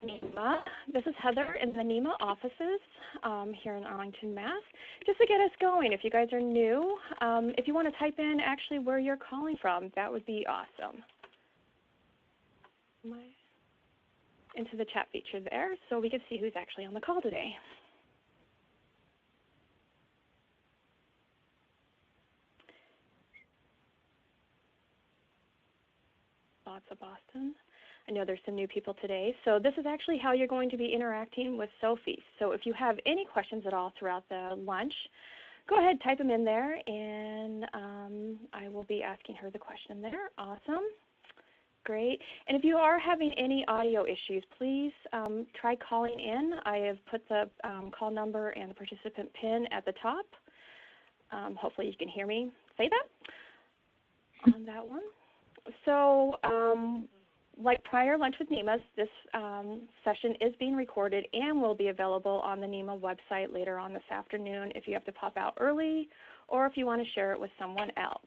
NEMA. This is Heather in the NEMA offices here in Arlington, Mass. Just to get us going, if you guys are new, if you want to type in actually where you're calling from, that would be awesome. Into the chat feature there so we can see who's actually on the call today. Lots of Boston. I know there's some new people today. So this is actually how you're going to be interacting with Sophie. So if you have any questions at all throughout the lunch, go ahead, type them in there, and I will be asking her the question there. Awesome. Great. And if you are having any audio issues, please try calling in. I have put the call number and the participant PIN at the top. Hopefully you can hear me say that on that one. So like prior Lunch with NEMAs, this session is being recorded and will be available on the NEMA website later on this afternoon if you have to pop out early or if you want to share it with someone else.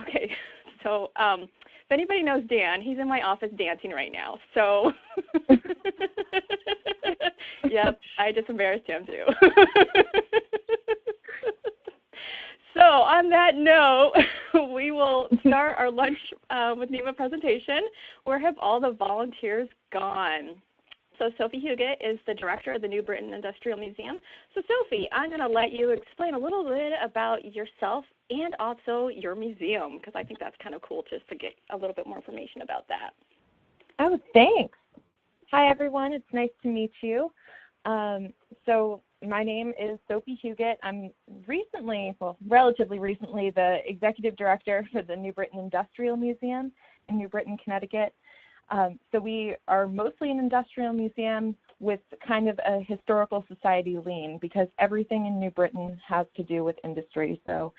Okay, so if anybody knows Dan, he's in my office dancing right now. So, yep, I just embarrassed him too. So on that note, we will start our Lunch with NEMA presentation. Where have all the volunteers gone? So Sophie Huget is the director of the New Britain Industrial Museum. So Sophie, I'm going to let you explain a little bit about yourself and also your museum, because I think that's kind of cool just to get a little bit more information about that. Oh, thanks. Hi, everyone. It's nice to meet you. So my name is Sophie Huget. I'm relatively recently, the executive director for the New Britain Industrial Museum in New Britain, Connecticut. So we are mostly an industrial museum with kind of a historical society lean because everything in New Britain has to do with industry. So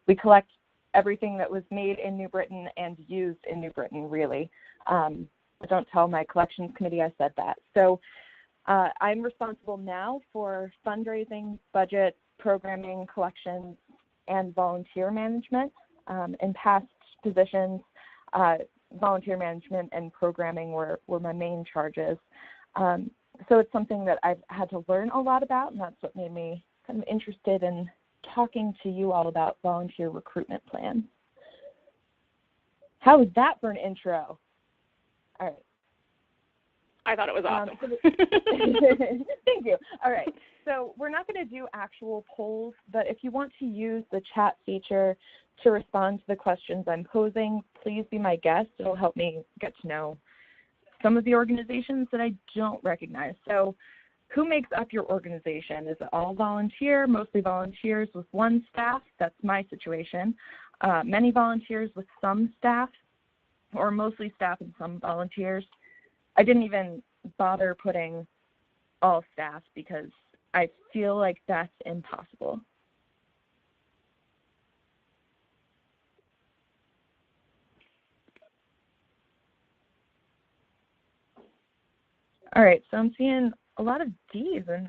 we collect everything that was made in New Britain and used in New Britain, really. Don't tell my collections committee I said that. So I'm responsible now for fundraising, budget, programming, collections, and volunteer management. In past positions, volunteer management and programming were my main charges. So it's something that I've had to learn a lot about, and that's what made me kind of interested in talking to you all about volunteer recruitment plans. How was that for an intro? All right. I thought it was awesome. Thank you. All right. So we're not going to do actual polls, but if you want to use the chat feature to respond to the questions I'm posing, please be my guest. It'll help me get to know some of the organizations that I don't recognize. So who makes up your organization? Is it all volunteer, mostly volunteers with one staff? That's my situation. Many volunteers with some staff, or mostly staff and some volunteers. I didn't even bother putting all staff because I feel like that's impossible. All right, so I'm seeing a lot of D's, and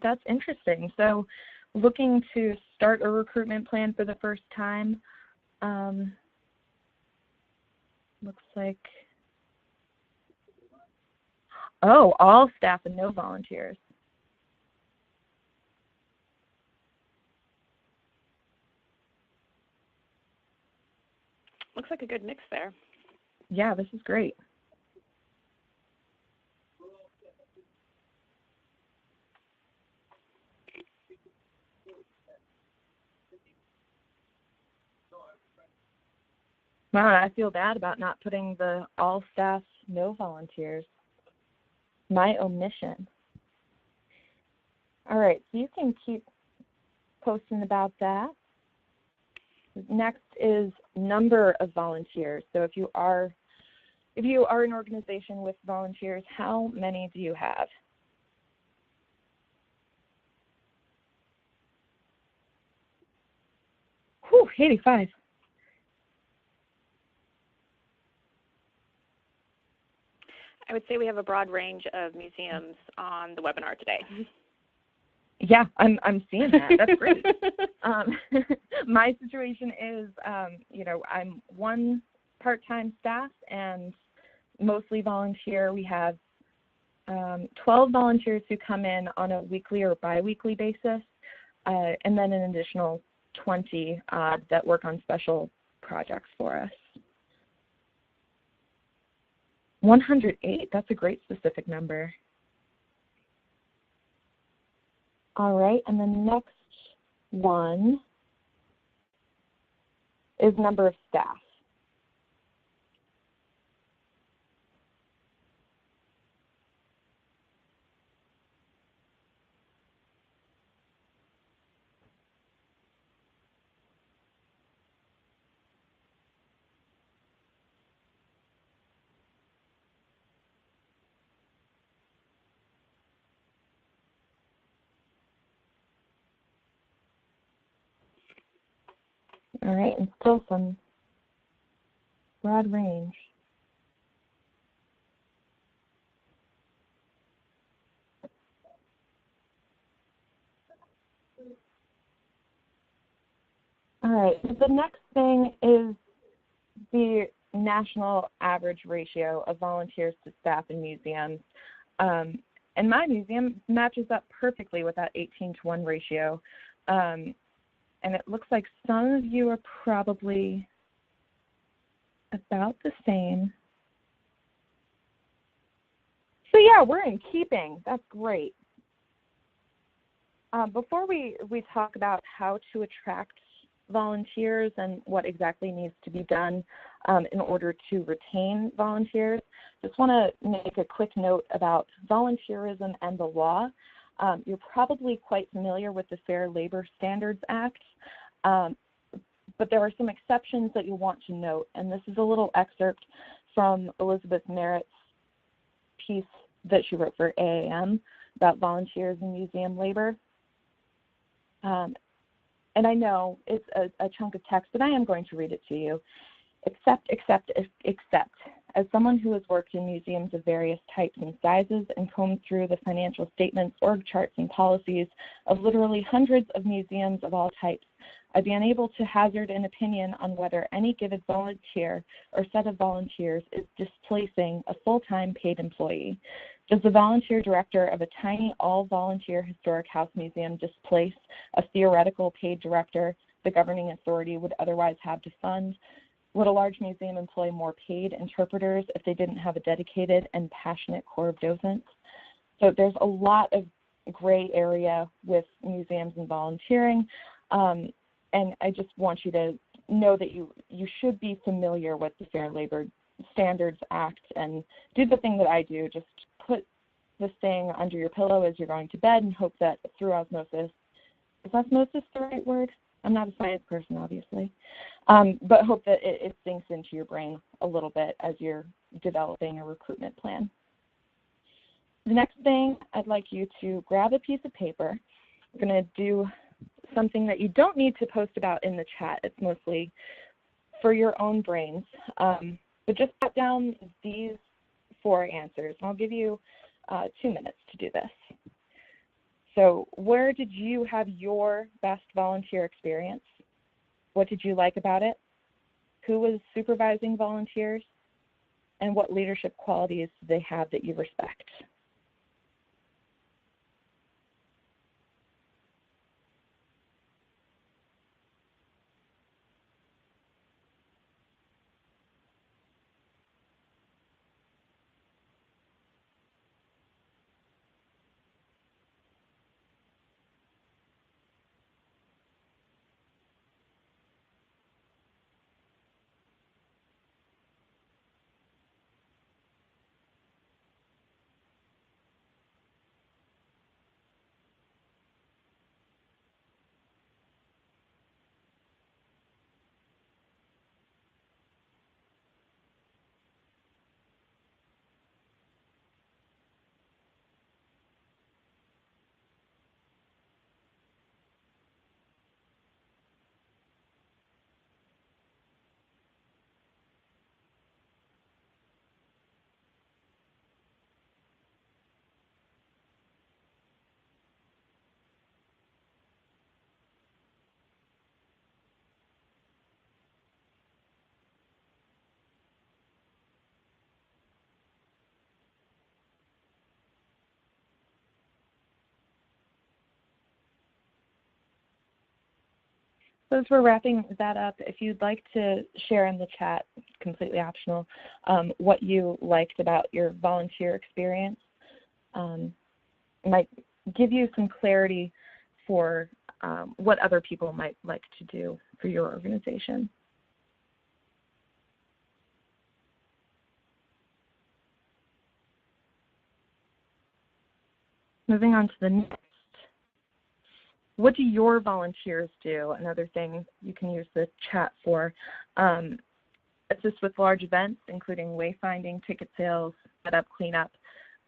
that's interesting. So looking to start a recruitment plan for the first time. Looks like, oh, all staff and no volunteers. Looks like a good mix there. Yeah, this is great. Wow, I feel bad about not putting the all staff, no volunteers. My omission. All right, so you can keep posting about that. Next is number of volunteers. So if you are an organization with volunteers, how many do you have? Whew, 85. I would say we have a broad range of museums on the webinar today. Yeah, I'm seeing that. That's great. My situation is, I'm one part-time staff and mostly volunteer. We have 12 volunteers who come in on a weekly or biweekly basis, and then an additional 20 that work on special projects for us. 108, that's a great specific number. All right, and the next one is number of staff. All right, and still some broad range. All right, so the next thing is the national average ratio of volunteers to staff in museums. And my museum matches up perfectly with that 18-to-1 ratio. And it looks like some of you are probably about the same. So yeah, we're in keeping. That's great. Before we talk about how to attract volunteers and what exactly needs to be done in order to retain volunteers, just want to make a quick note about volunteerism and the law. You're probably quite familiar with the Fair Labor Standards Act, but there are some exceptions that you want to note, and this is a little excerpt from Elizabeth Merritt's piece that she wrote for AAM about volunteers in museum labor. And I know it's a chunk of text, but I am going to read it to you. Except. As someone who has worked in museums of various types and sizes and combed through the financial statements, org charts, and policies of literally hundreds of museums of all types, I'd be unable to hazard an opinion on whether any given volunteer or set of volunteers is displacing a full-time paid employee. Does the volunteer director of a tiny all-volunteer historic house museum displace a theoretical paid director the governing authority would otherwise have to fund? Would a large museum employ more paid interpreters if they didn't have a dedicated and passionate corps of docents? So there's a lot of gray area with museums and volunteering, and I just want you to know that you should be familiar with the Fair Labor Standards Act and do the thing that I do, just put this thing under your pillow as you're going to bed and hope that through osmosis, is osmosis the right word? I'm not a science person, obviously, but hope that it sinks into your brain a little bit as you're developing a recruitment plan. The next thing, I'd like you to grab a piece of paper. We're going to do something that you don't need to post about in the chat. It's mostly for your own brains, but just jot down these 4 answers. I'll give you 2 minutes to do this. So where did you have your best volunteer experience? What did you like about it? Who was supervising volunteers? And what leadership qualities did they have that you respect? So as we're wrapping that up, if you'd like to share in the chat, completely optional, what you liked about your volunteer experience, might give you some clarity for what other people might like to do for your organization. Moving on to the next. What do your volunteers do? Another thing you can use the chat for. Assist with large events, including wayfinding, ticket sales, setup, cleanup.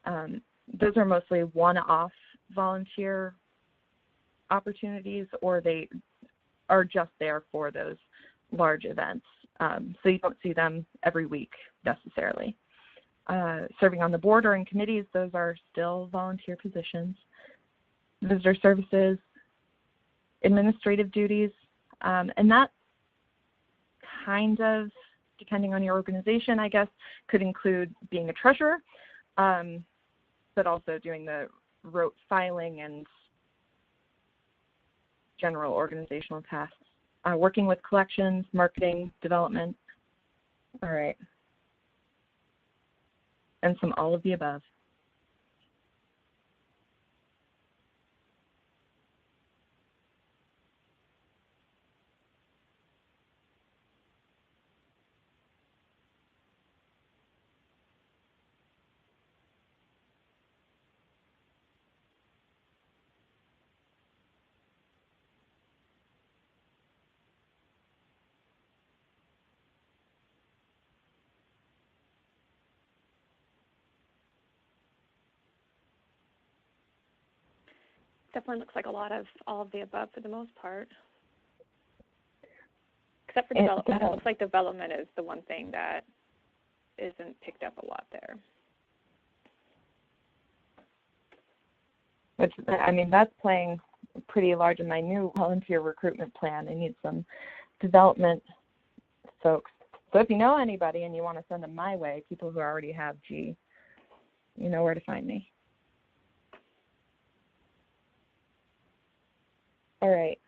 Those are mostly one-off volunteer opportunities, or they are just there for those large events. So you don't see them every week necessarily. Serving on the board or in committees, those are still volunteer positions. Visitor services, administrative duties, and that kind of, depending on your organization, I guess, could include being a treasurer, but also doing the rote filing and general organizational tasks. Working with collections, marketing, development. All right. And some all of the above. Definitely looks like a lot of all of the above for the most part. Except for It development. does. It looks like development is the one thing that isn't picked up a lot there. Which, I mean, that's playing pretty large in my new volunteer recruitment plan. I need some development folks. So if you know anybody and you want to send them my way, people who already have G, you know where to find me. All right.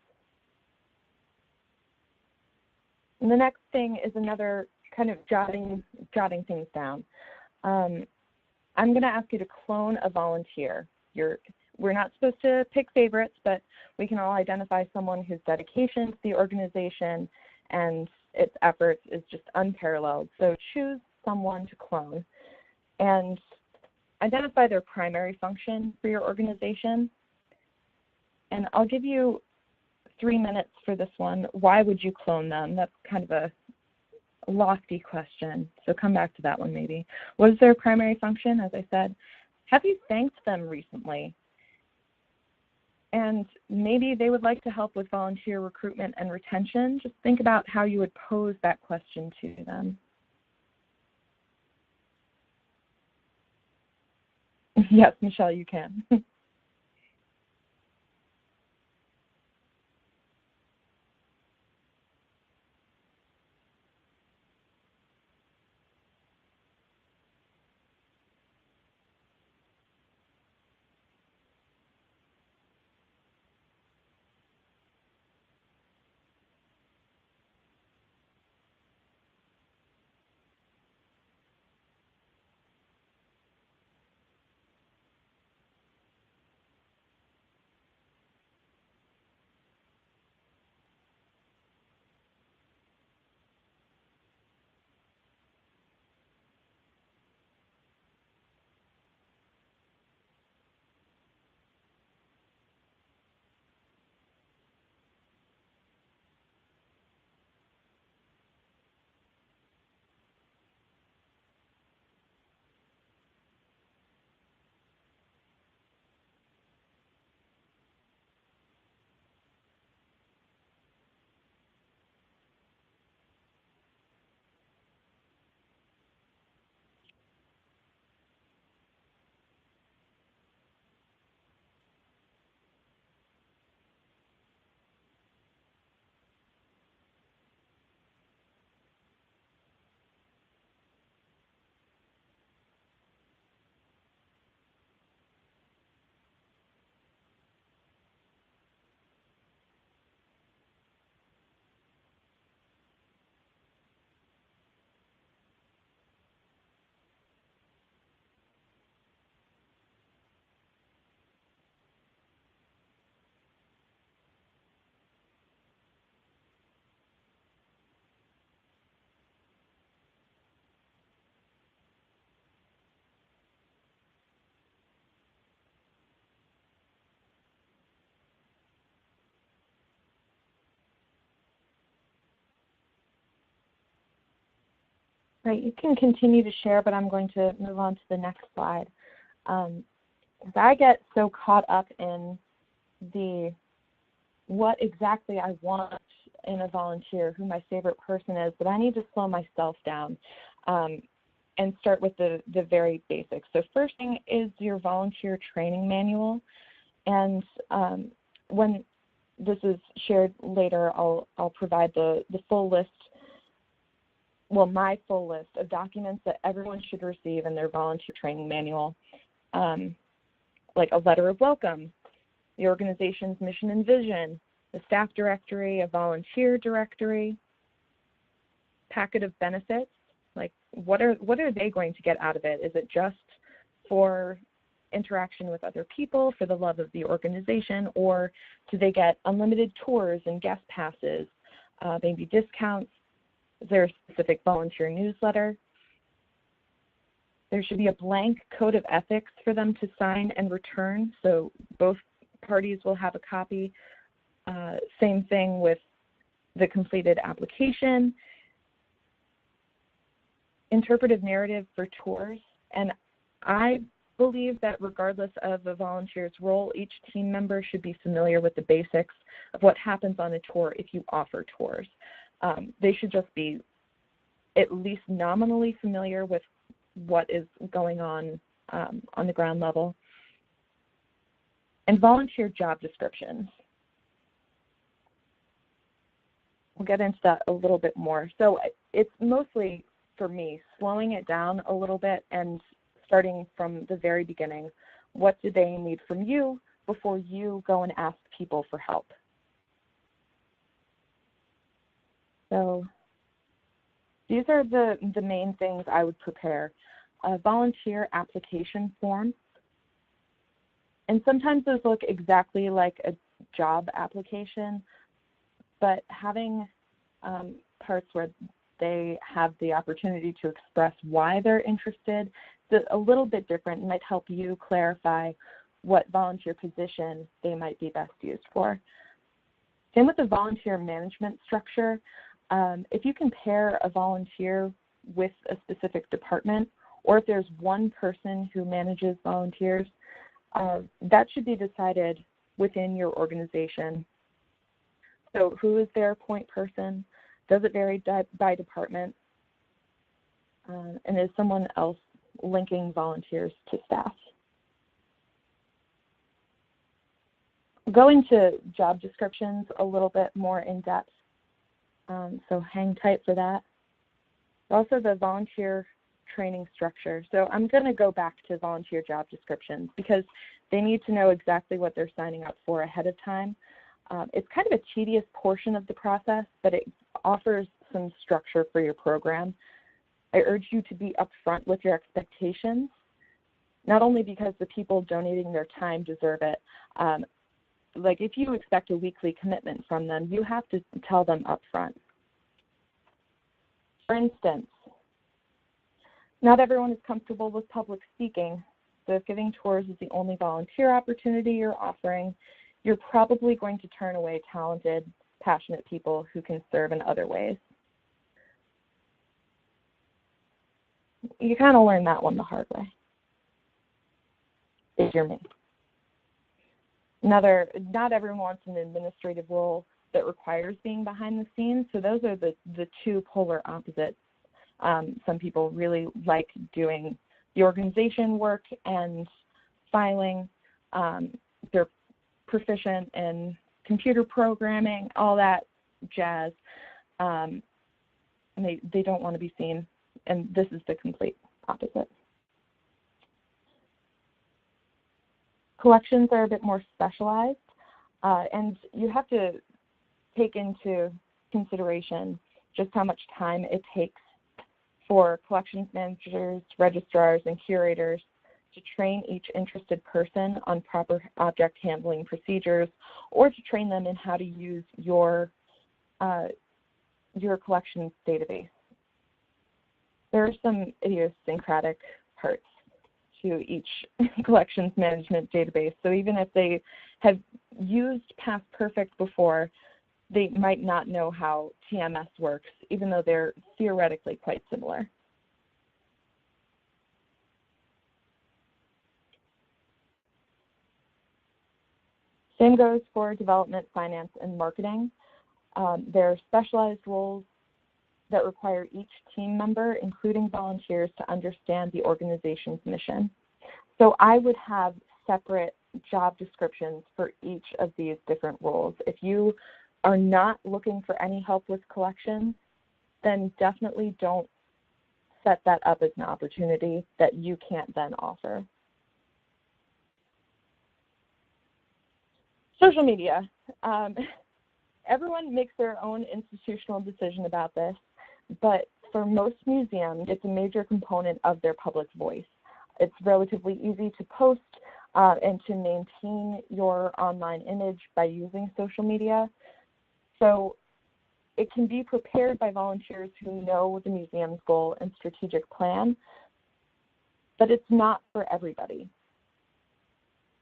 And the next thing is another kind of jotting things down. I'm going to ask you to clone a volunteer. We're not supposed to pick favorites, but we can all identify someone whose dedication to the organization and its efforts is just unparalleled. So choose someone to clone and identify their primary function for your organization. And I'll give you 3 minutes for this one. Why would you clone them? That's kind of a lofty question, so come back to that one maybe. What is their primary function? As I said, have you thanked them recently? And maybe they would like to help with volunteer recruitment and retention. Just think about how you would pose that question to them. Yes, Michelle, you can. Right, you can continue to share, but I'm going to move on to the next slide. I get so caught up in what exactly I want in a volunteer, who my favorite person is, but I need to slow myself down and start with the very basics. So first thing is your volunteer training manual, and when this is shared later, I'll provide the full list, well, my full list of documents that everyone should receive in their volunteer training manual, like a letter of welcome, the organization's mission and vision, the staff directory, a volunteer directory, packet of benefits, like what are they going to get out of it? Is it just for interaction with other people, for the love of the organization, or do they get unlimited tours and guest passes, maybe discounts? Is there a specific volunteer newsletter? There should be a blank code of ethics for them to sign and return, so both parties will have a copy. Same thing with the completed application. Interpretive narrative for tours, and I believe that regardless of a volunteer's role, each team member should be familiar with the basics of what happens on a tour if you offer tours. They should just be at least nominally familiar with what is going on the ground level. And volunteer job descriptions. We'll get into that a little bit more. So it's mostly, for me, slowing it down a little bit and starting from the very beginning. What do they need from you before you go and ask people for help? So these are the main things I would prepare. A volunteer application form. And sometimes those look exactly like a job application, but having parts where they have the opportunity to express why they're interested is a little bit different and might help you clarify what volunteer position they might be best used for. Same with the volunteer management structure. If you can pair a volunteer with a specific department, or if there's one person who manages volunteers, that should be decided within your organization. So who is their point person? Does it vary by department? And is someone else linking volunteers to staff? Go into job descriptions a little bit more in depth, so hang tight for that. Also the volunteer training structure. So I'm going to go back to volunteer job descriptions because they need to know exactly what they're signing up for ahead of time. It's kind of a tedious portion of the process, but it offers some structure for your program. I urge you to be upfront with your expectations, not only because the people donating their time deserve it. Like if you expect a weekly commitment from them, you have to tell them upfront. For instance, not everyone is comfortable with public speaking, so if giving tours is the only volunteer opportunity you're offering, you're probably going to turn away talented, passionate people who can serve in other ways. You kind of learn that one the hard way, if you're me. Not everyone wants an administrative role that requires being behind the scenes, so those are the two polar opposites. Some people really like doing the organization work and filing. They're proficient in computer programming, all that jazz, and they don't want to be seen, and this is the complete opposite. Collections are a bit more specialized, and you have to take into consideration just how much time it takes for collections managers, registrars, and curators to train each interested person on proper object handling procedures, or to train them in how to use your collections database. There are some idiosyncratic parts to each collections management database. So even if they have used Past Perfect before, they might not know how TMS works, even though they're theoretically quite similar. Same goes for development, finance, and marketing. There are specialized roles that require each team member, including volunteers, to understand the organization's mission. So I would have separate job descriptions for each of these different roles. If you are not looking for any help with collections, then definitely don't set that up as an opportunity that you can't then offer. Social media. Everyone makes their own institutional decision about this, but for most museums, it's a major component of their public voice. It's relatively easy to post and to maintain your online image by using social media. So it can be prepared by volunteers who know the museum's goal and strategic plan, but it's not for everybody.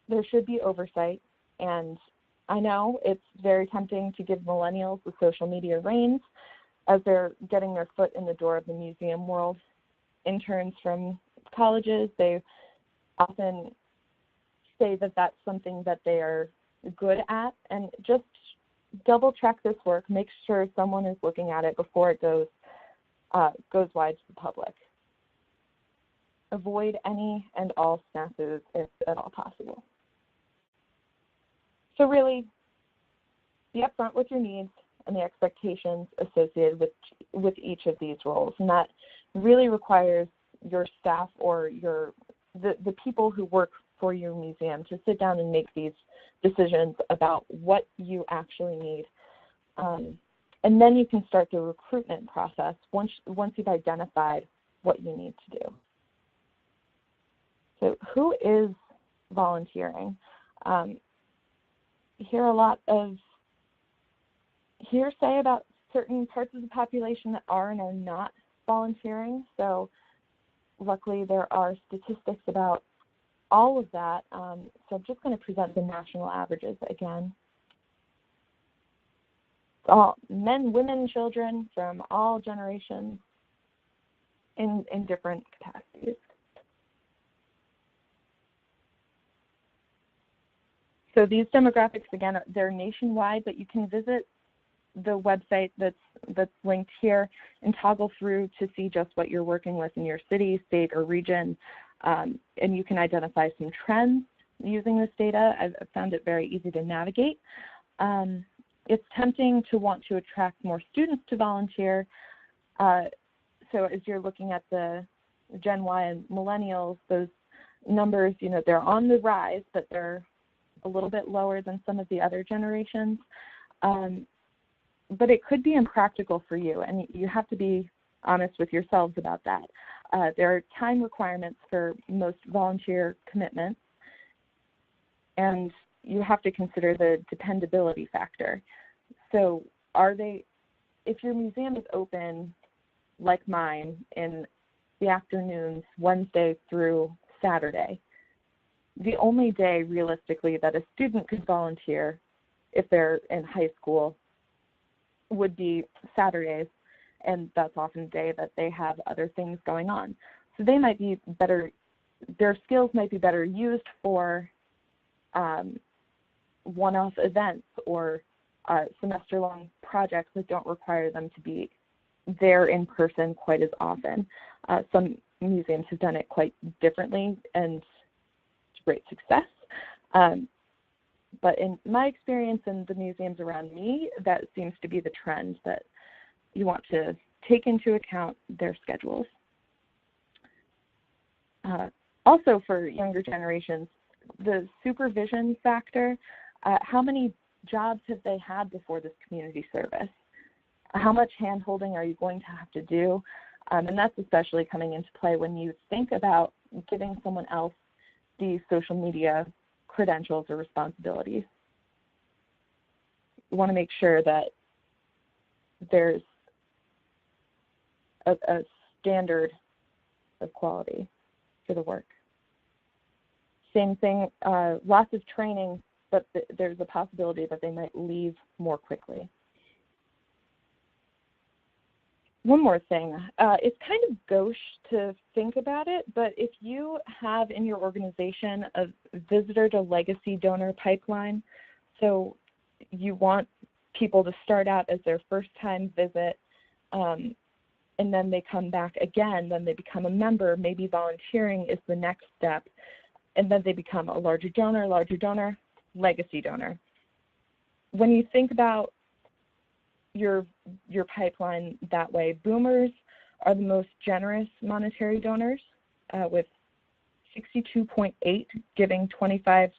There should be oversight, and I know it's very tempting to give millennials the social media reins as they're getting their foot in the door of the museum world. Interns from colleges, they often say that that's something that they are good at, and just double check this work. Make sure someone is looking at it before it goes wide to the public. Avoid any and all snafus if at all possible. So really, be upfront with your needs and the expectations associated with each of these roles, and that really requires your staff or the people who work for your museum to sit down and make these decisions about what you actually need. And then you can start the recruitment process once you've identified what you need to do. So who is volunteering? Hear a lot of hearsay about certain parts of the population that are and are not volunteering. So luckily there are statistics about all of that. So I'm just going to present the national averages again. All men, women, children from all generations in different capacities. So these demographics, again, they're nationwide, but you can visit the website that's linked here and toggle through to see just what you're working with in your city, state, or region. And you can identify some trends using this data. I've found it very easy to navigate. It's tempting to want to attract more students to volunteer. So as you're looking at the Gen Y and millennials, those numbers, they're on the rise, but they're a little bit lower than some of the other generations. But it could be impractical for you, and you have to be honest with yourselves about that. There are time requirements for most volunteer commitments, and you have to consider the dependability factor. So if your museum is open, like mine, in the afternoons, Wednesday through Saturday, the only day realistically that a student could volunteer if they're in high school would be Saturdays, and that's often a day that they have other things going on. So they might be better, their skills might be better used for one-off events or semester-long projects that don't require them to be there in person quite as often. Some museums have done it quite differently, and it's great success. But in my experience in the museums around me, that seems to be the trend, that you want to take into account their schedules. Also for younger generations, the supervision factor, how many jobs have they had before this community service? How much hand-holding are you going to have to do? And that's especially coming into play when you think about giving someone else the social media credentials or responsibilities. You want to make sure that there's a standard of quality for the work. Same thing, lots of training, but there's a possibility that they might leave more quickly. One more thing, it's kind of gauche to think about it, but if you have in your organization a visitor to legacy donor pipeline, So you want people to start out as their first time visit, and then they come back again, then they become a member, maybe volunteering is the next step, and then they become a larger donor, legacy donor. When you think about your pipeline that way, boomers are the most generous monetary donors, with 62.8 giving $25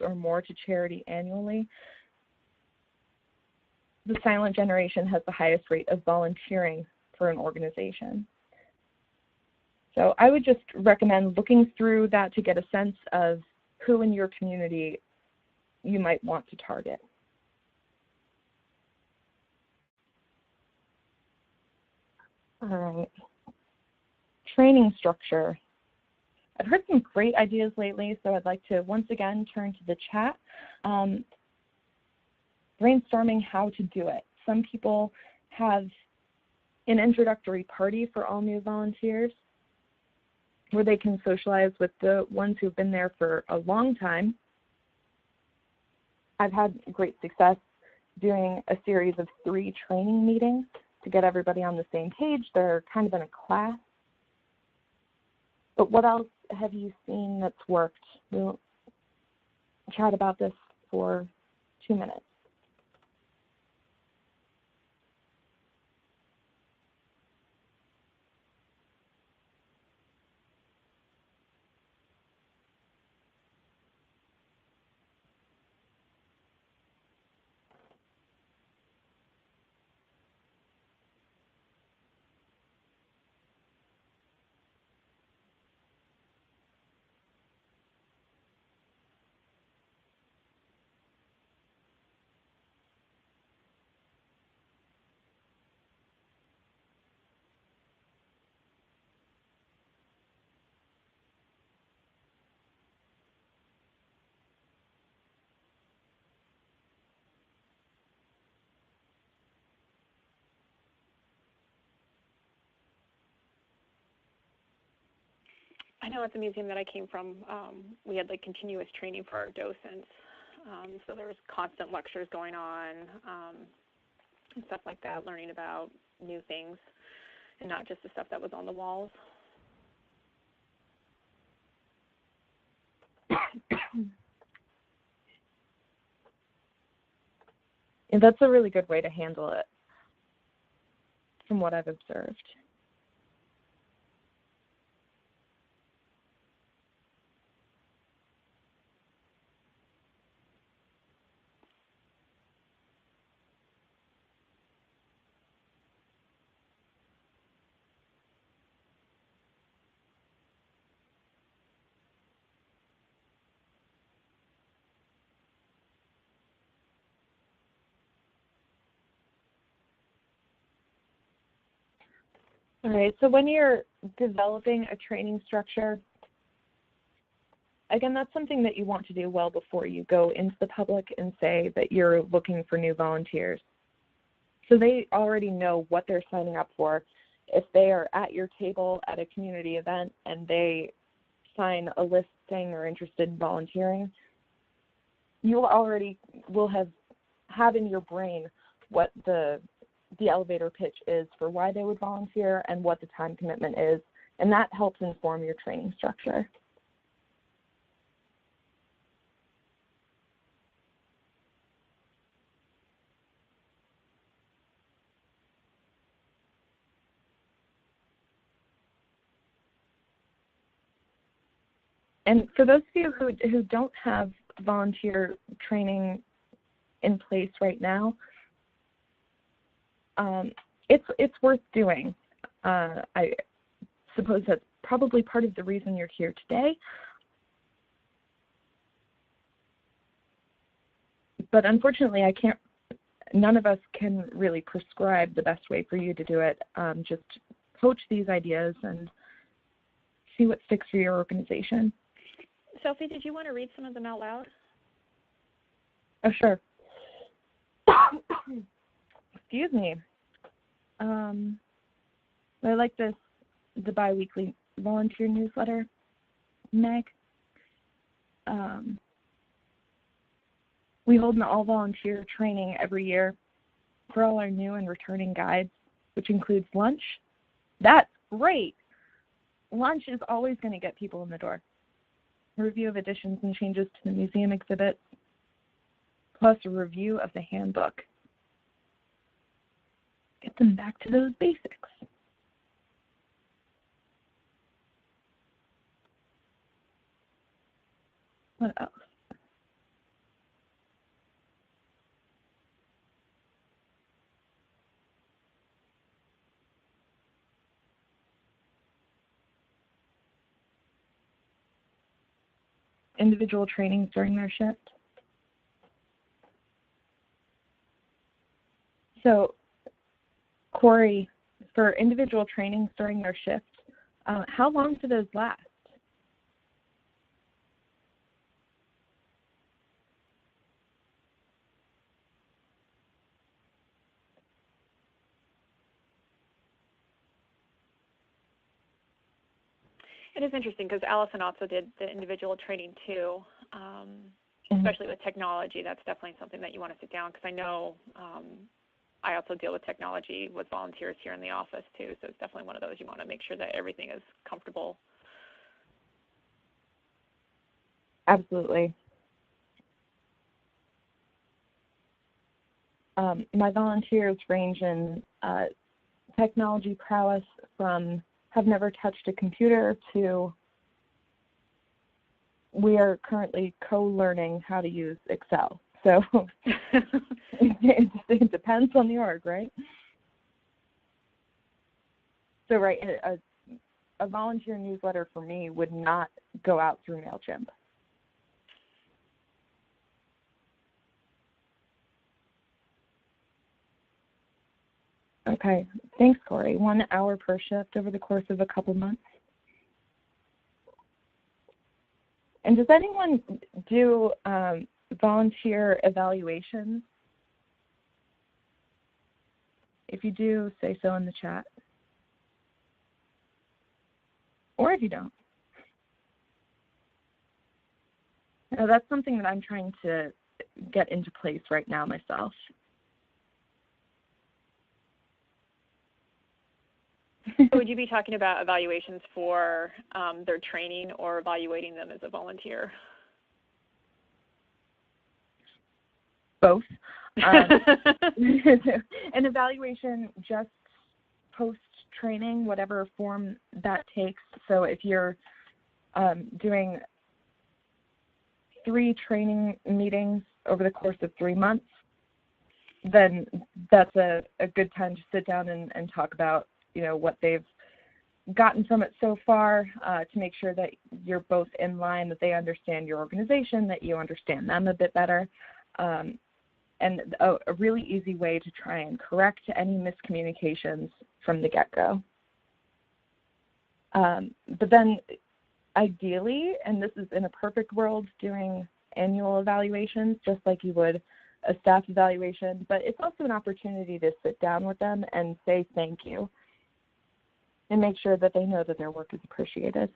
or more to charity annually. The silent generation has the highest rate of volunteering for an organization. So I would just recommend looking through that to get a sense of who in your community you might want to target. All right. Training structure. I've heard some great ideas lately, so I'd like to once again turn to the chat, brainstorming how to do it. Some people have an introductory party for all new volunteers where they can socialize with the ones who've been there for a long time. I've had great success doing a series of 3 training meetings to get everybody on the same page. They're kind of in a class. But what else have you seen that's worked? We'll chat about this for 2 minutes. I know at the museum that I came from, we had like continuous training for our docents. So there was constant lectures going on and stuff like that, learning about new things and not just the stuff that was on the walls. And that's a really good way to handle it, from what I've observed. All right, so when you're developing a training structure, again, that's something that you want to do well before you go into the public and say that you're looking for new volunteers. So they already know what they're signing up for. If they are at your table at a community event and they sign a list saying they're interested in volunteering, you already will have in your brain what the elevator pitch is for why they would volunteer and what the time commitment is, and that helps inform your training structure. And for those of you who don't have volunteer training in place right now, it's worth doing. I suppose that's probably part of the reason you're here today. But unfortunately, none of us can really prescribe the best way for you to do it. Just coach these ideas and see what sticks for your organization. Sophie, did you want to read some of them out loud? Oh, sure. Excuse me. I like the bi-weekly volunteer newsletter, Meg. We hold an all-volunteer training every year for all our new and returning guides, which includes lunch. That's great. Lunch is always going to get people in the door. A review of additions and changes to the museum exhibits, plus a review of the handbook. Get them back to those basics. What else? Individual trainings during their shift. So, Corey, for individual trainings during their shift, how long do those last? It is interesting because Allison also did the individual training too, especially with technology. That's definitely something that you want to sit down because I know I also deal with technology with volunteers here in the office too, so it's definitely one of those you want to make sure that everything is comfortable. Absolutely. My volunteers range in technology prowess from have never touched a computer to we are currently co-learning how to use Excel. So it depends on the org, right? So, right, a volunteer newsletter for me would not go out through MailChimp. Okay, thanks, Corey. 1 hour per shift over the course of a couple months. And does anyone do volunteer evaluations? If you do, say so in the chat. Or if you don't. Now, that's something that I'm trying to get into place right now myself. So would you be talking about evaluations for their training or evaluating them as a volunteer? Both. An evaluation just post-training, whatever form that takes. So if you're doing 3 training meetings over the course of 3 months, then that's a good time to sit down and talk about what they've gotten from it so far, to make sure that you're both in line, that they understand your organization, that you understand them a bit better, and a really easy way to try and correct any miscommunications from the get-go. But then ideally, and this is in a perfect world, doing annual evaluations just like you would a staff evaluation, but it's also an opportunity to sit down with them and say thank you and make sure that they know that their work is appreciated.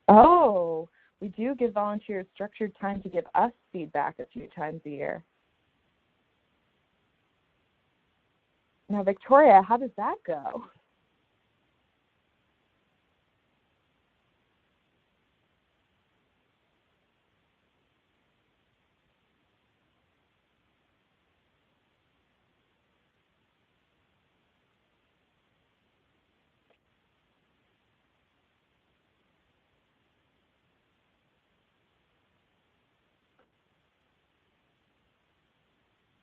Oh, we do give volunteers structured time to give us feedback a few times a year. Now, Victoria, how does that go?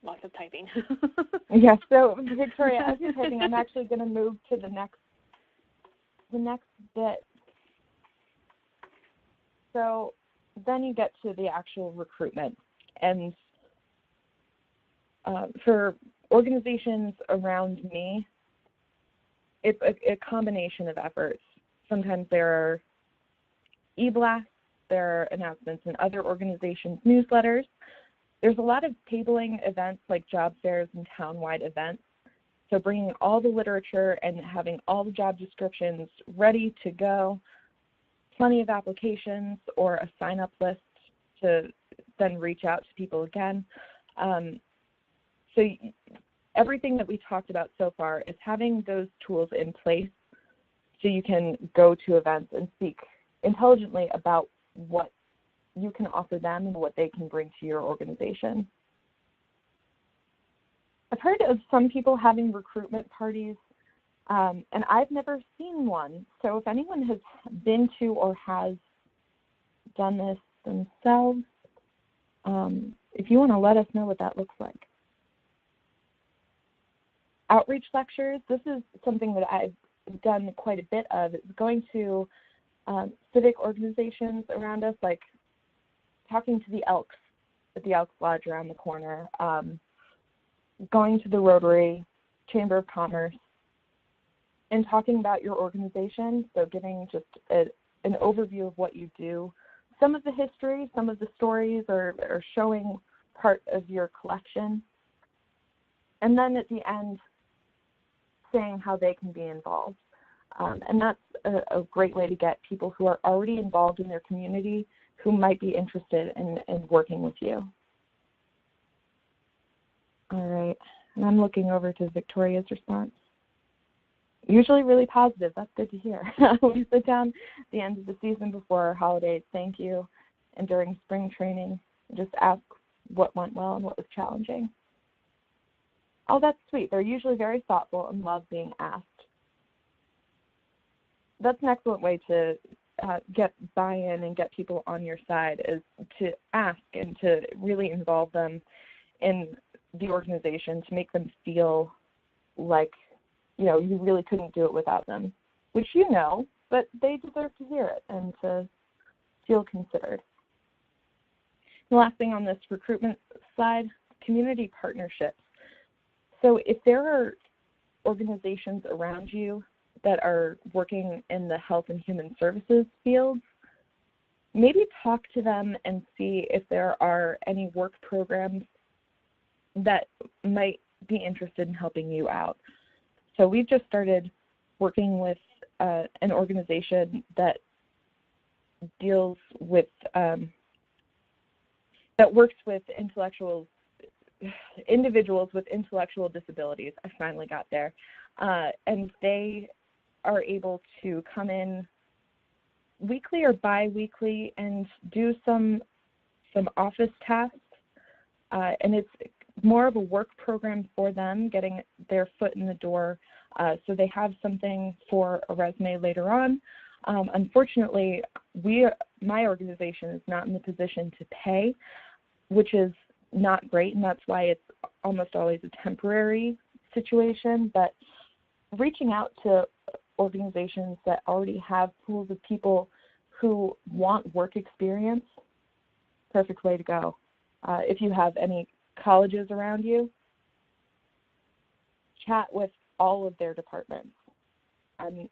Lots of typing. Yeah, so Victoria, as you're typing, I'm actually going to move to the next bit. So then you get to the actual recruitment. And for organizations around me, it's a combination of efforts. Sometimes there are e-blasts, there are announcements in other organizations' newsletters. There's a lot of tabling events like job fairs and town-wide events. So bringing all the literature and having all the job descriptions ready to go, plenty of applications or a sign-up list to then reach out to people again. So everything that we talked about so far is having those tools in place so you can go to events and speak intelligently about what you can offer them and what they can bring to your organization. I've heard of some people having recruitment parties, and I've never seen one. So if anyone has been to or has done this themselves, if you want to let us know what that looks like. Outreach lectures, this is something that I've done quite a bit of. It's going to civic organizations around us, like talking to the Elks at the Elks Lodge around the corner, going to the Rotary, Chamber of Commerce, and talking about your organization, so giving just an overview of what you do, some of the history, some of the stories, or showing part of your collection, and then at the end, saying how they can be involved. And that's a great way to get people who are already involved in their community who might be interested in working with you. All right, and I'm looking over to Victoria's response. Usually really positive. That's good to hear. We sit down at the end of the season before our holidays, thank you, and during spring training, just ask what went well and what was challenging. Oh, that's sweet. They're usually very thoughtful and love being asked. That's an excellent way to get buy-in and get people on your side, is to ask and to really involve them in the organization, to make them feel like, you know, you really couldn't do it without them, which you know, but they deserve to hear it and to feel considered. The last thing on this recruitment slide, community partnerships. So if there are organizations around you that are working in the health and human services fields, maybe talk to them and see if there are any work programs that might be interested in helping you out. So we've just started working with an organization that deals with, that works with individuals with intellectual disabilities. I finally got there. And they are able to come in weekly or bi-weekly and do some office tasks. And it's more of a work program for them, getting their foot in the door, so they have something for a resume later on. Unfortunately, my organization is not in the position to pay, which is not great, and that's why it's almost always a temporary situation. But reaching out to organizations that already have pools of people who want work experience, perfect way to go. If you have any colleges around you, chat with all of their departments. I'm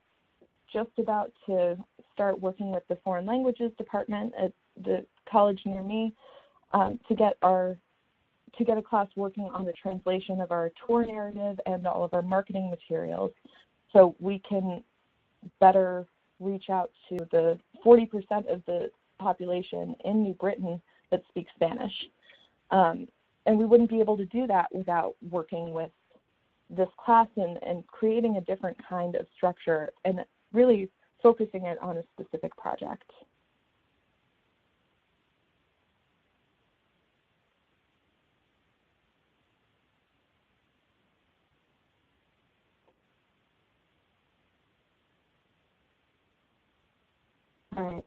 just about to start working with the foreign languages department at the college near me to get a class working on the translation of our tour narrative and all of our marketing materials, so we can better reach out to the 40% of the population in New Britain that speaks Spanish. And we wouldn't be able to do that without working with this class and creating a different kind of structure and really focusing it on a specific project. All right.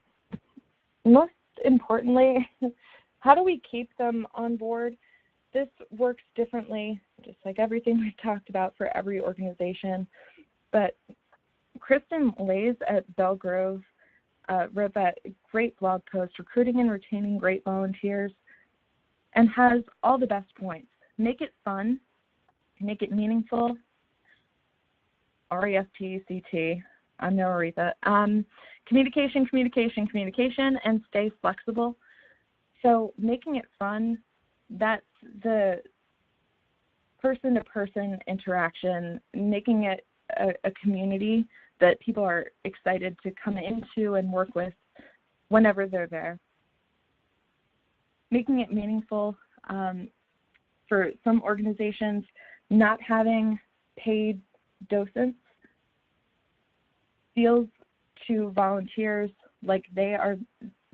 Most importantly, how do we keep them on board? This works differently, just like everything we've talked about for every organization. But Kristen Lays at Belle Grove wrote that great blog post, Recruiting and Retaining Great Volunteers, and has all the best points. Make it fun, make it meaningful, RESPCT, I'm no Aretha. Communication, communication, communication, and stay flexible. So making it fun, that's the person-to-person interaction, making it a community that people are excited to come into and work with whenever they're there. Making it meaningful. For some organizations, not having paid docents feels to volunteers like they are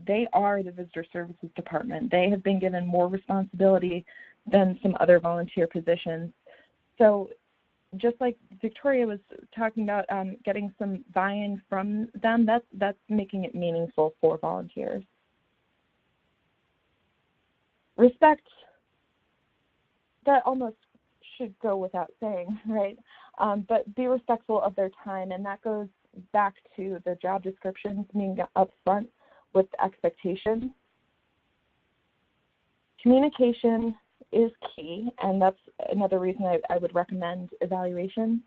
the visitor services department. They have been given more responsibility than some other volunteer positions. So just like Victoria was talking about, getting some buy-in from them, that's making it meaningful for volunteers. Respect, that almost should go without saying, right? But be respectful of their time, and that goes back to the job descriptions being upfront with expectations. Communication is key, and that's another reason I would recommend evaluation.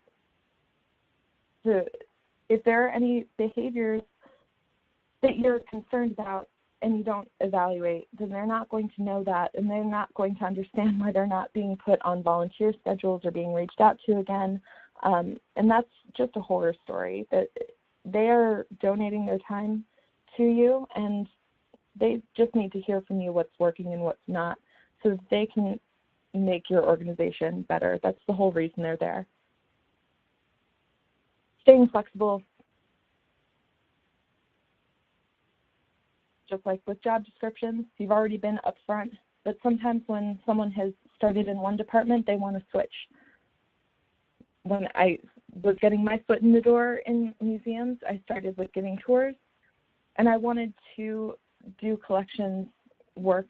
So if there are any behaviors that you're concerned about and you don't evaluate, then they're not going to know that, and they're not going to understand why they're not being put on volunteer schedules or being reached out to again. And that's just a horror story, that they are donating their time to you, and they just need to hear from you what's working and what's not, so that they can make your organization better. That's the whole reason they're there. Staying flexible. Just like with job descriptions, you've already been upfront, but sometimes when someone has started in one department, they want to switch. When I was getting my foot in the door in museums, I started with giving tours, and I wanted to do collections work.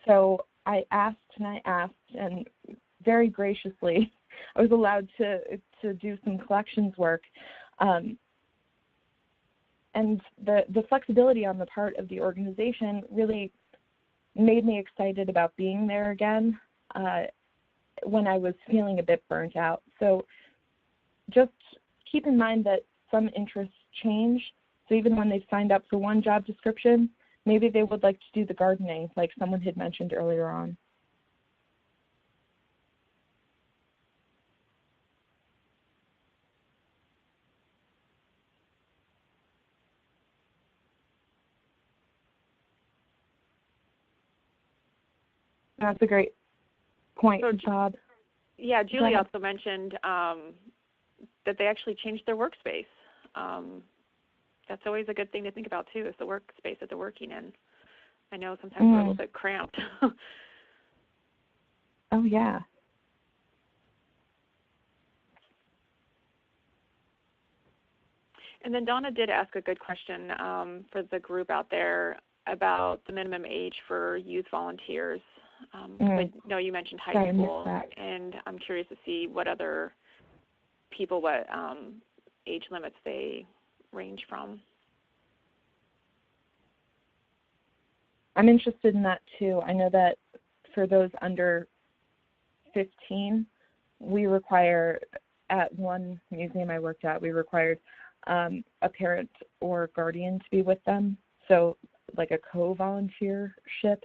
So I asked, and very graciously, I was allowed to do some collections work. And the flexibility on the part of the organization really made me excited about being there again when I was feeling a bit burnt out. So just keep in mind that some interests change. So even when they've signed up for one job description, maybe they would like to do the gardening, like someone had mentioned earlier on. That's a great point, Bob. Yeah, Julie also mentioned that they actually changed their workspace. That's always a good thing to think about, too, is the workspace that they're working in. I know sometimes we're a little bit cramped. Oh, yeah. And then Donna did ask a good question for the group out there about the minimum age for youth volunteers. I know you mentioned high school, and I'm curious to see what other people, what age limits they range from. I'm interested in that too. I know that for those under 15, we require, at one museum I worked at, we required a parent or guardian to be with them. So like a co-volunteership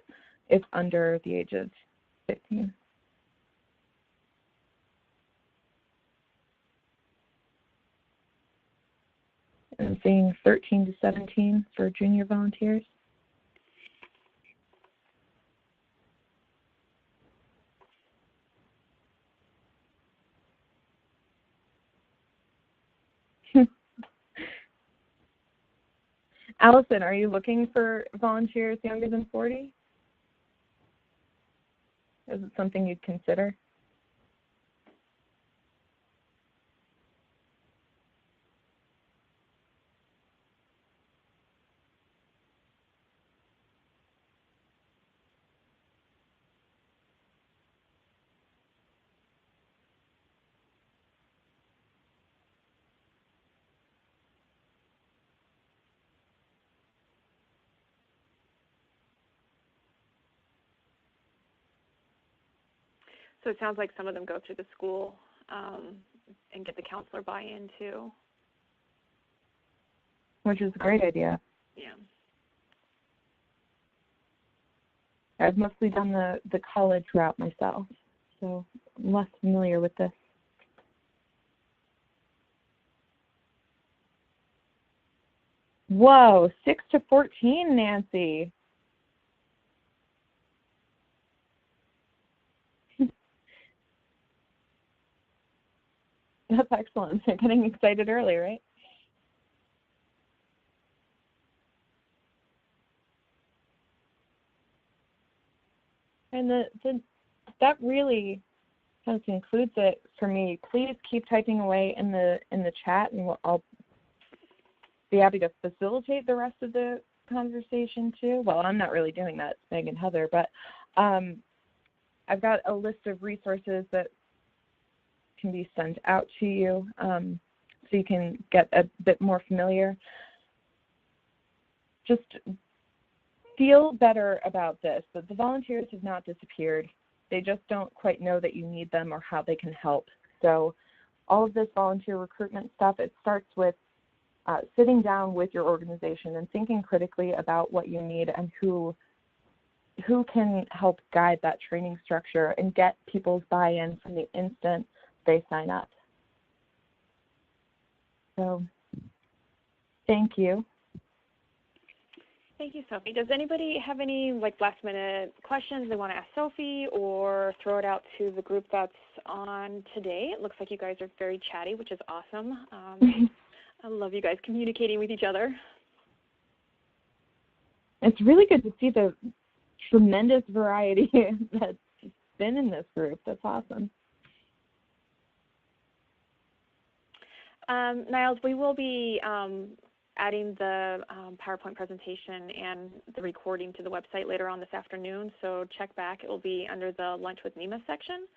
if under the age of 15. And seeing 13 to 17 for junior volunteers. Allison, are you looking for volunteers younger than 40? Is it something you'd consider? So it sounds like some of them go through the school and get the counselor buy-in too. Which is a great idea. Yeah. I've mostly done the college route myself. so I'm less familiar with this. Whoa, 6 to 14, Nancy. That's excellent. They're getting excited early, right? And that really kind of concludes it for me. Please keep typing away in the chat, and I'll be happy to facilitate the rest of the conversation too. Well, I'm not really doing that, it's Meg and Heather, but I've got a list of resources that can be sent out to you so you can get a bit more familiar. Just feel better about this, that the volunteers have not disappeared. They just don't quite know that you need them or how they can help. So all of this volunteer recruitment stuff, it starts with sitting down with your organization and thinking critically about what you need and who can help guide that training structure and get people's buy-in from the instant they sign up. So thank you. Thank you, Sophie. Does anybody have any last-minute questions they want to ask Sophie, or throw it out to the group that's on today? It looks like you guys are very chatty, which is awesome. I love you guys communicating with each other. It's really good to see the tremendous variety that's been in this group. That's awesome. Niles, we will be adding the PowerPoint presentation and the recording to the website later on this afternoon, so check back. It will be under the Lunch with NEMA section.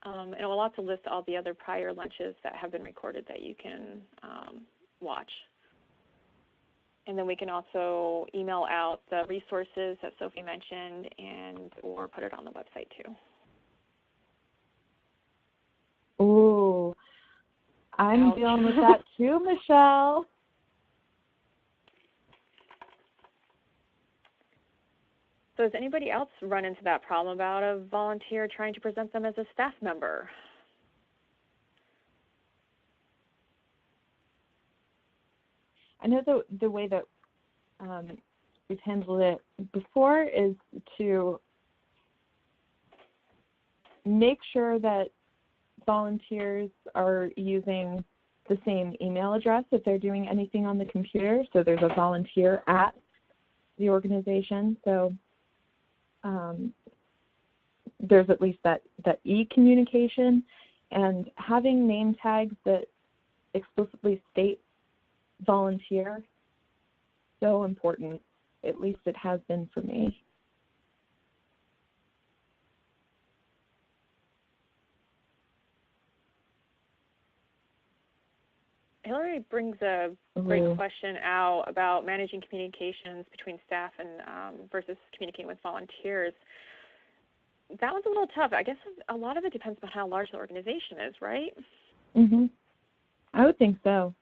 And it will also list all the other prior lunches that have been recorded that you can watch. And then we can also email out the resources that Sophie mentioned or put it on the website too. Ooh, I'm dealing with that too, Michelle. So does anybody else run into that problem about a volunteer trying to present them as a staff member? I know the way that we've handled it before is to make sure that volunteers are using the same email address if they're doing anything on the computer. So there's a volunteer at the organization. So there's at least that e-communication, and having name tags that explicitly state volunteer, so important. At least it has been for me. Hillary brings a great question out about managing communications between staff and versus communicating with volunteers. That one's a little tough. I guess a lot of it depends on how large the organization is, right? Mhm. I would think so.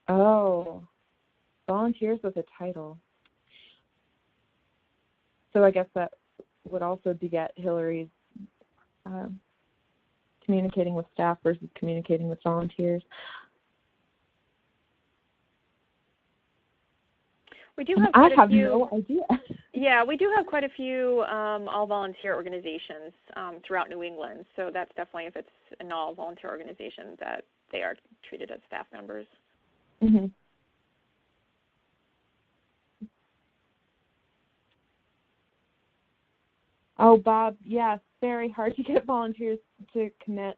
Oh, volunteers with a title. So I guess that would also beget Hillary's communicating with staff versus communicating with volunteers. We do have quite a few. I have no idea. Yeah, we do have quite a few all-volunteer organizations throughout New England. So that's definitely, if it's an all-volunteer organization, that they are treated as staff members. Mm-hmm. Oh, Bob, yes, very hard to get volunteers to commit.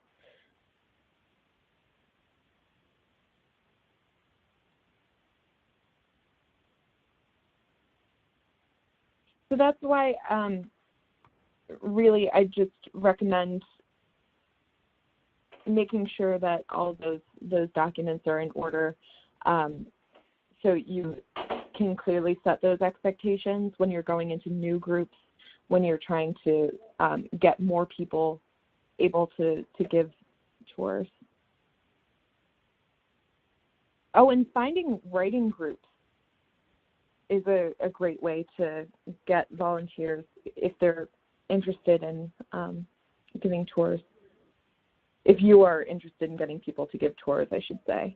So that's why really I just recommend making sure that all those documents are in order, so you can clearly set those expectations when you're going into new groups, when you're trying to get more people able to give tours. Oh, and finding writing groups. is a great way to get volunteers if they're interested in giving tours. If you are interested in getting people to give tours, I should say.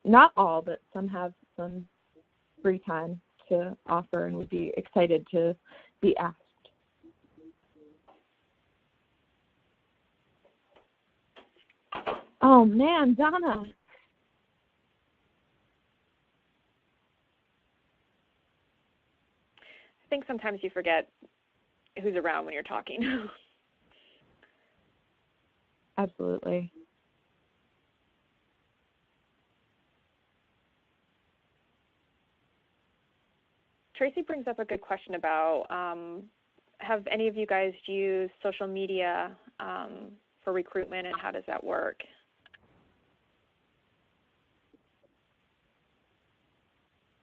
Not all, but some have some free time to offer and would be excited to be asked. Oh man, Donna. I think sometimes you forget who's around when you're talking. Absolutely. Tracy brings up a good question about have any of you guys used social media for recruitment, and how does that work?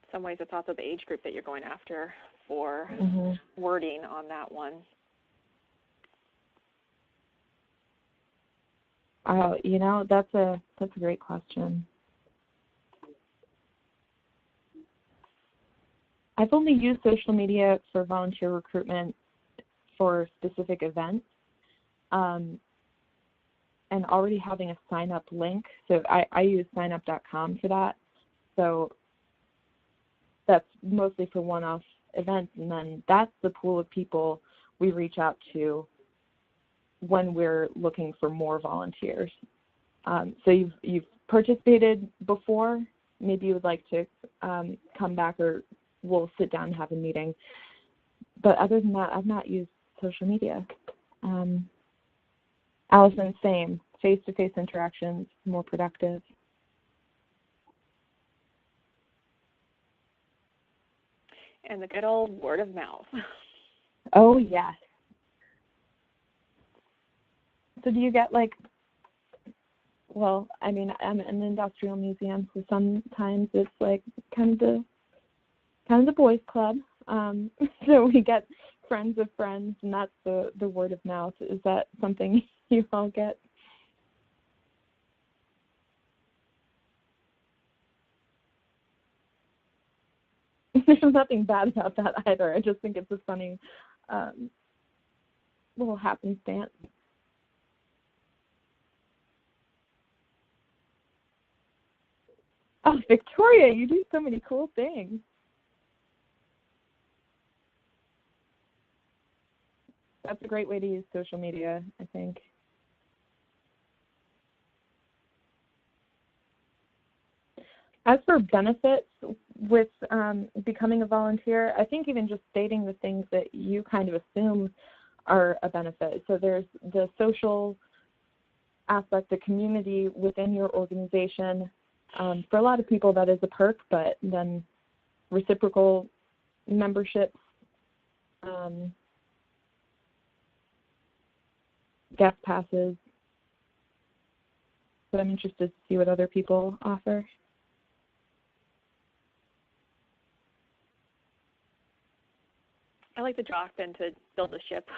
In some ways, it's also the age group that you're going after for wording on that one. That's a great question. I've only used social media for volunteer recruitment for specific events, and already having a sign-up link. So I use signup.com for that. So that's mostly for one-off events, and then that's the pool of people we reach out to when we're looking for more volunteers. So you've participated before. Maybe you would like to come back, or we'll sit down and have a meeting. But other than that, I've not used social media. Allison, same. Face-to-face interactions, more productive. And the good old word of mouth. Oh, yes. So do you get I'm in an industrial museum, so sometimes it's kind of the boys club. So we get friends of friends, and that's the word of mouth. Is that something you all get? There's nothing bad about that either. I just think it's a funny little happenstance. Oh, Victoria, you do so many cool things. That's a great way to use social media, I think. As for benefits with becoming a volunteer, I think even just stating the things that you kind of assume are a benefit. So there's the social aspect, the community within your organization. For a lot of people, that is a perk, but then reciprocal memberships, guest passes. So I'm interested to see what other people offer. I like the drop in to build a ship.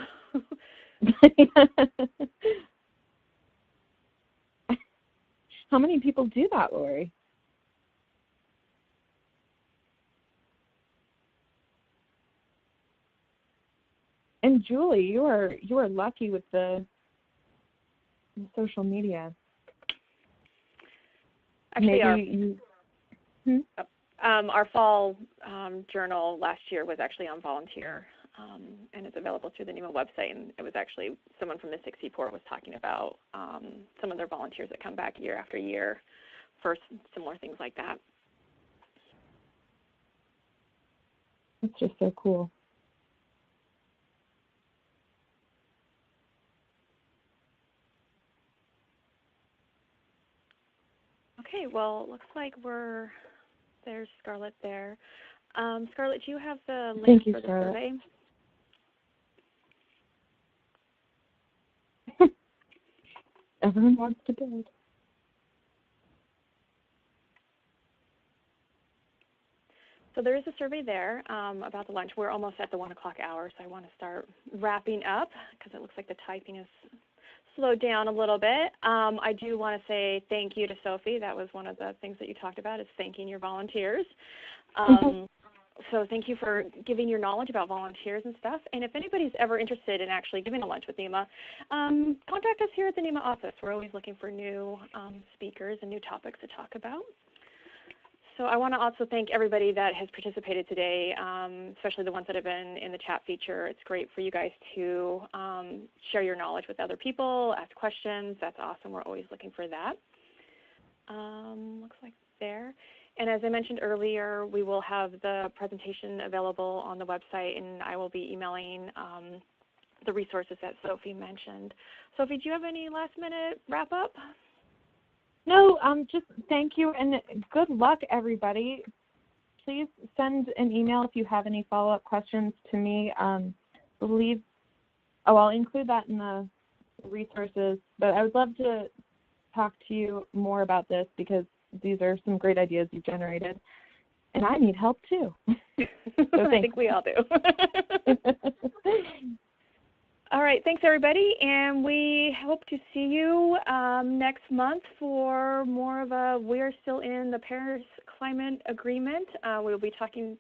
How many people do that, Lori? And Julie, you are lucky with the social media. Actually, our fall journal last year was actually on volunteer, and it's available through the NEMA website. And it was actually someone from Mystic Seaport was talking about some of their volunteers that come back year after year for similar things like that. It's just so cool. Okay, well, looks like there's Scarlett there. Scarlett, do you have the link for the survey? Everyone wants to build. So there is a survey there about the lunch. We're almost at the 1 o'clock hour, so I want to start wrapping up because it looks like the typing is slowed down a little bit. I do want to say thank you to Sophie. That was one of the things that you talked about, is thanking your volunteers. So thank you for giving your knowledge about volunteers and stuff. And if anybody's ever interested in actually giving a lunch with NEMA, contact us here at the NEMA office. We're always looking for new speakers and new topics to talk about. So I want to also thank everybody that has participated today, especially the ones that have been in the chat feature. It's great for you guys to share your knowledge with other people, ask questions. That's awesome. We're always looking for that. Looks like there. And as I mentioned earlier, we will have the presentation available on the website, and I will be emailing the resources that Sophie mentioned. Sophie, do you have any last-minute wrap-up? No, just thank you and good luck, everybody. Please send an email if you have any follow-up questions to me. I'll include that in the resources, but I would love to talk to you more about this because these are some great ideas you've generated, and I need help too. So I think we all do. All right, thanks everybody, and we hope to see you next month for more of a, we're still in the Paris Climate Agreement. We'll be talking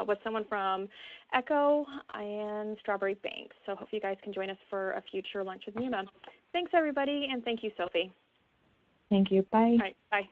with someone from ECHO and Strawberry Bank. So hope you guys can join us for a future lunch with NEMA. Thanks everybody, and thank you, Sophie. Thank you. Bye. All right, bye.